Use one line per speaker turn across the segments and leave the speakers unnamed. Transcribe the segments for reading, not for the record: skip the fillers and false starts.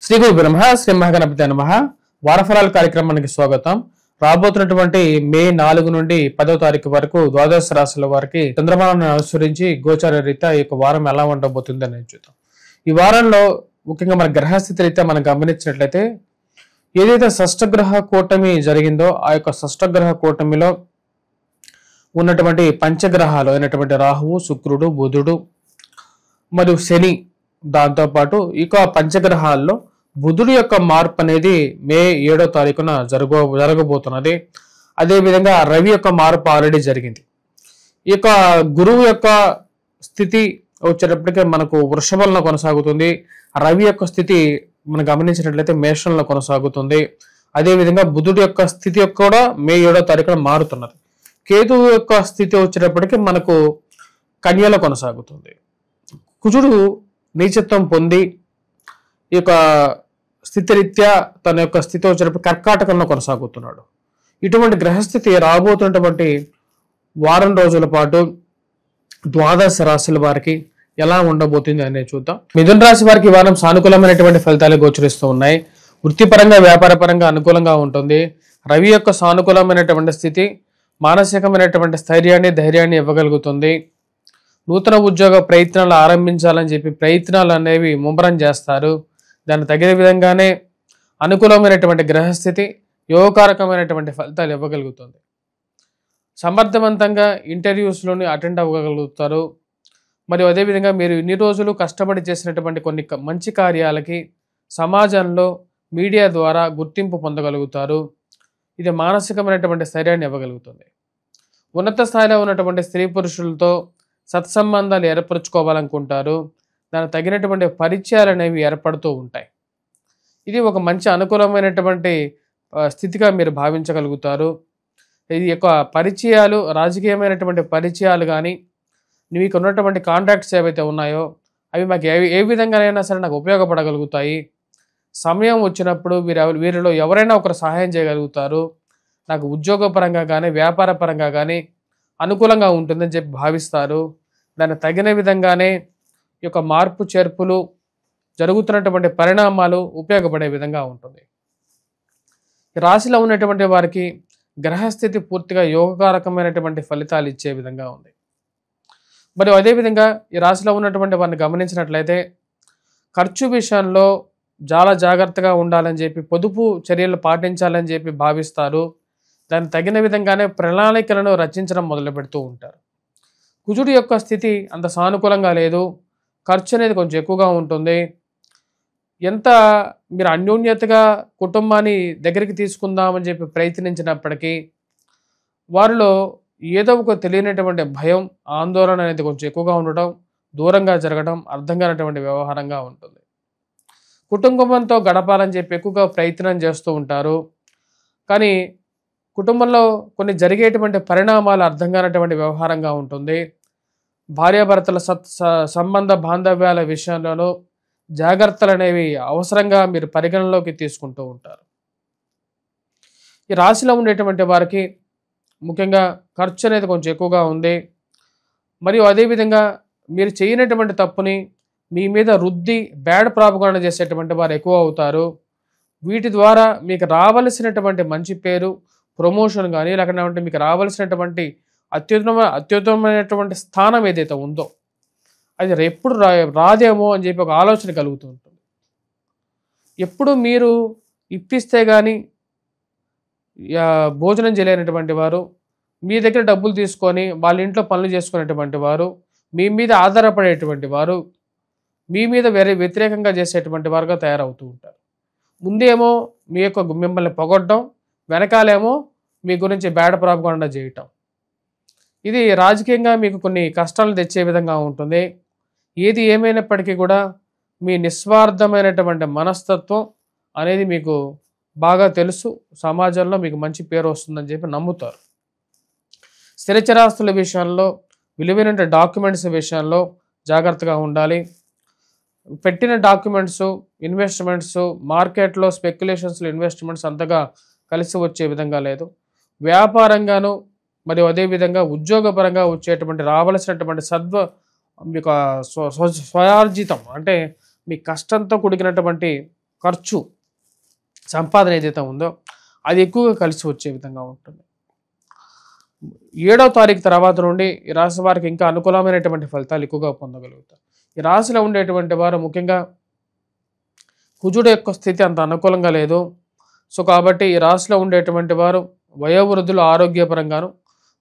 శ్రీ గురు బ్రహ్మ శ్రీ మహాగణపతి నమః. వారఫలాల కార్యక్రమానికి స్వాగతం. రాబోతున్నటువంటి మే 4 నుండి 10వ తారీఖు వరకు ద్వాదశ రాశుల వారికి చంద్రమానాన్ని అనుసరించి గోచార రీత్యా ఈ యొక్క వారం ఎలా ఉండబోతుంది అనేది చూద్దాం. ఈ వారంలో ముఖ్యంగా మన గ్రహస్థితి రీత్యా మనం గమనించినట్లయితే ఏదైతే షష్టగ్రహ కూటమి జరిగిందో ఆ యొక్క షష్టగ్రహ కూటమిలో ఉన్నటువంటి పంచగ్రహాలు అయినటువంటి రాహువు, శుక్రుడు, బుధుడు మరియు శని, దాంతోపాటు ఇక పంచగ్రహాల్లో బుధుడు యొక్క మార్పు అనేది మే 7వ తారీఖున జరగబోతున్నది. అదేవిధంగా రవి యొక్క మార్పు ఆల్రెడీ జరిగింది. ఇక గురువు యొక్క స్థితి వచ్చేటప్పటికే మనకు వృషభంలో కొనసాగుతుంది. రవి యొక్క స్థితి మనం గమనించినట్లయితే మేషంలో కొనసాగుతుంది. అదేవిధంగా బుధుడు యొక్క స్థితి కూడా మే 7వ తారీఖున మారుతున్నది. కేతువు యొక్క స్థితి వచ్చేటప్పటికి మనకు కన్యలో కొనసాగుతుంది. కుజుడు నీచత్వం పొంది ఈ యొక్క స్థితిరీత్యా తన యొక్క స్థితి వచ్చేటప్పుడు కర్కాటకంలో కొనసాగుతున్నాడు. ఇటువంటి గ్రహస్థితి రాబోతున్నటువంటి వారం రోజుల పాటు ద్వాదశ రాశుల వారికి ఎలా ఉండబోతుంది అనేది చూద్దాం. మిథున రాశి వారికి ఈ వారం సానుకూలమైనటువంటి ఫలితాలు గోచరిస్తూ ఉన్నాయి. వృత్తిపరంగా, వ్యాపారపరంగా అనుకూలంగా ఉంటుంది. రవి యొక్క సానుకూలమైనటువంటి స్థితి మానసికమైనటువంటి స్థైర్యాన్ని, ధైర్యాన్ని ఇవ్వగలుగుతుంది. నూతన ఉద్యోగ ప్రయత్నాలు ఆరంభించాలని చెప్పి ప్రయత్నాలు అనేవి ముమ్మరం చేస్తారు. దానికి తగిన విధంగానే అనుకూలమైనటువంటి గ్రహస్థితి యోగకారకమైనటువంటి ఫలితాలు ఇవ్వగలుగుతుంది. సమర్థవంతంగా ఇంటర్వ్యూస్లోని అటెండ్ అవ్వగలుగుతారు. మరియు అదేవిధంగా మీరు ఇన్ని రోజులు కష్టపడి చేసినటువంటి కొన్ని మంచి కార్యాలకి సమాజంలో మీడియా ద్వారా గుర్తింపు పొందగలుగుతారు. ఇది మానసికమైనటువంటి స్థైర్యాన్ని ఇవ్వగలుగుతుంది. ఉన్నత స్థాయిలో ఉన్నటువంటి స్త్రీ పురుషులతో సత్సంబంధాలు ఏర్పరచుకోవాలనుకుంటారు. దానికి తగినటువంటి పరిచయాలు అనేవి ఏర్పడుతూ ఉంటాయి. ఇది ఒక మంచి అనుకూలమైనటువంటి స్థితిగా మీరు భావించగలుగుతారు. ఇది యొక్క పరిచయాలు, రాజకీయమైనటువంటి పరిచయాలు కానీ, మీకు ఉన్నటువంటి కాంట్రాక్ట్స్ ఏవైతే ఉన్నాయో అవి మాకు ఏ విధంగానైనా సరే నాకు ఉపయోగపడగలుగుతాయి. సమయం వచ్చినప్పుడు వీరిలో ఎవరైనా ఒకరు సహాయం చేయగలుగుతారు. నాకు ఉద్యోగపరంగా కానీ, వ్యాపార పరంగా కానీ అనుకూలంగా ఉంటుందని చెప్పి భావిస్తారు. దానికి తగిన విధంగానే ఈ యొక్క మార్పు చేర్పులు జరుగుతున్నటువంటి పరిణామాలు ఉపయోగపడే విధంగా ఉంటుంది. ఈ రాశిలో ఉన్నటువంటి వారికి గ్రహస్థితి పూర్తిగా యోగకారకమైనటువంటి ఫలితాలు ఇచ్చే విధంగా ఉంది. మరియు అదేవిధంగా ఈ రాశిలో ఉన్నటువంటి వారిని గమనించినట్లయితే ఖర్చు విషయంలో చాలా జాగ్రత్తగా ఉండాలని చెప్పి, పొదుపు చర్యలు పాటించాలని చెప్పి భావిస్తారు. దానికి తగిన విధంగానే ప్రణాళికలను రచించడం మొదలు పెడుతూ ఉంటారు. కుజుడు యొక్క స్థితి అంత సానుకూలంగా లేదు. ఖర్చు అనేది కొంచెం ఎక్కువగా ఉంటుంది. ఎంత మీరు అన్యోన్యతగా కుటుంబాన్ని దగ్గరికి తీసుకుందామని చెప్పి ప్రయత్నించినప్పటికీ వారిలో ఏదో ఒక తెలియనటువంటి భయం, ఆందోళన అనేది కొంచెం ఎక్కువగా ఉండటం, దూరంగా జరగడం అర్థం కానటువంటి వ్యవహారంగా ఉంటుంది. కుటుంబంతో గడపాలని చెప్పి ఎక్కువగా ప్రయత్నం చేస్తూ ఉంటారు. కానీ కుటుంబంలో కొన్ని జరిగేటువంటి పరిణామాలు అర్థం కానటువంటి వ్యవహారంగా ఉంటుంది. భార్యాభర్తల సంబంధ బాంధవ్యాల విషయంలోనూ జాగ్రత్తలు అనేవి అవసరంగా మీరు పరిగణలోకి తీసుకుంటూ ఉంటారు. ఈ రాశిలో ఉండేటువంటి వారికి ముఖ్యంగా ఖర్చు అనేది కొంచెం ఎక్కువగా ఉంది. మరియు అదేవిధంగా మీరు చేయనటువంటి తప్పుని మీ మీద రుద్ది బ్యాడ్ ప్రాపగాండా చేసేటువంటి వారు ఎక్కువ అవుతారు. వీటి ద్వారా మీకు రావలసినటువంటి మంచి పేరు, ప్రమోషన్ కానీ, లేకపోతే మీకు రావాల్సినటువంటి అత్యుత్తమైనటువంటి స్థానం ఏదైతే ఉందో అది ఎప్పుడు రాదేమో అని చెప్పి ఒక ఆలోచన కలుగుతూ ఉంటుంది. ఎప్పుడు మీరు ఇప్పిస్తే కానీ భోజనం చేయలేనటువంటి వారు, మీ దగ్గర డబ్బులు తీసుకొని వాళ్ళ ఇంట్లో పనులు చేసుకునేటువంటి వారు, మీ మీద ఆధారపడేటువంటి వారు, మీ మీద వ్యతిరేకంగా చేసేటువంటి వారుగా తయారవుతూ ఉంటారు. ముందేమో మిమ్మల్ని పొగడ్డం, వెనకాలేమో మీ గురించి బ్యాడ్ ప్రాపగాండా చేయటం. ఇది రాజకీయంగా మీకు కొన్ని కష్టాలు తెచ్చే విధంగా ఉంటుంది. ఏది ఏమైనప్పటికీ కూడా మీ నిస్వార్థమైనటువంటి మనస్తత్వం అనేది మీకు బాగా తెలుసు. సమాజంలో మీకు మంచి పేరు వస్తుందని చెప్పి నమ్ముతారు. స్థిరచరాస్తుల విషయంలో, విలువైన డాక్యుమెంట్స్ విషయంలో జాగ్రత్తగా ఉండాలి. పెట్టిన డాక్యుమెంట్స్, ఇన్వెస్ట్మెంట్స్, మార్కెట్లో స్పెక్యులేషన్స్లో ఇన్వెస్ట్మెంట్స్ అంతగా కలిసి వచ్చే విధంగా లేదు. వ్యాపారంగాను మరియు అదేవిధంగా ఉద్యోగపరంగా వచ్చేటువంటి రావాల్సినటువంటి మీకు స్వయార్జితం అంటే మీ కష్టంతో కూడినటువంటి ఖర్చు, సంపాదన ఏదైతే ఉందో అది ఎక్కువగా కలిసి వచ్చే విధంగా ఉంటుంది. 7వ తారీఖు తర్వాత నుండి ఈ రాశి వారికి ఇంకా అనుకూలమైనటువంటి ఫలితాలు ఎక్కువగా పొందగలుగుతారు. ఈ రాశిలో ఉండేటువంటి వారు ముఖ్యంగా కుజుడు యొక్క స్థితి అంత అనుకూలంగా లేదు. సో కాబట్టి ఈ రాశిలో ఉండేటువంటి వారు వయోవృద్ధులు ఆరోగ్యపరంగాను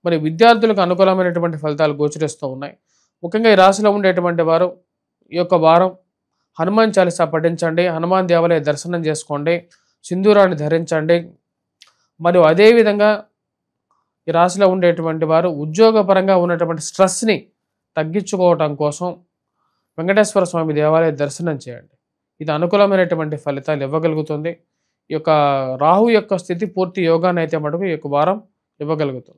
మరి విద్యార్థులకు అనుకూలమైనటువంటి ఫలితాలు గోచరిస్తూ ఉన్నాయి. ముఖ్యంగా ఈ రాశిలో ఉండేటువంటి వారు ఈ యొక్క వారం హనుమాన్ చాలీసా పఠించండి, హనుమాన్ దేవాలయ దర్శనం చేసుకోండి, సింధూరాన్ని ధరించండి. మరియు అదేవిధంగా ఈ రాశిలో ఉండేటువంటి వారు ఉద్యోగపరంగా ఉన్నటువంటి స్ట్రెస్ని తగ్గించుకోవటం కోసం వెంకటేశ్వర స్వామి దేవాలయ దర్శనం చేయండి. ఇది అనుకూలమైనటువంటి ఫలితాలు ఇవ్వగలుగుతుంది. ఈ యొక్క రాహు యొక్క స్థితి పూర్తి యోగాన్ని అయితే మటుకు ఈ యొక్క వారం ఇవ్వగలుగుతుంది.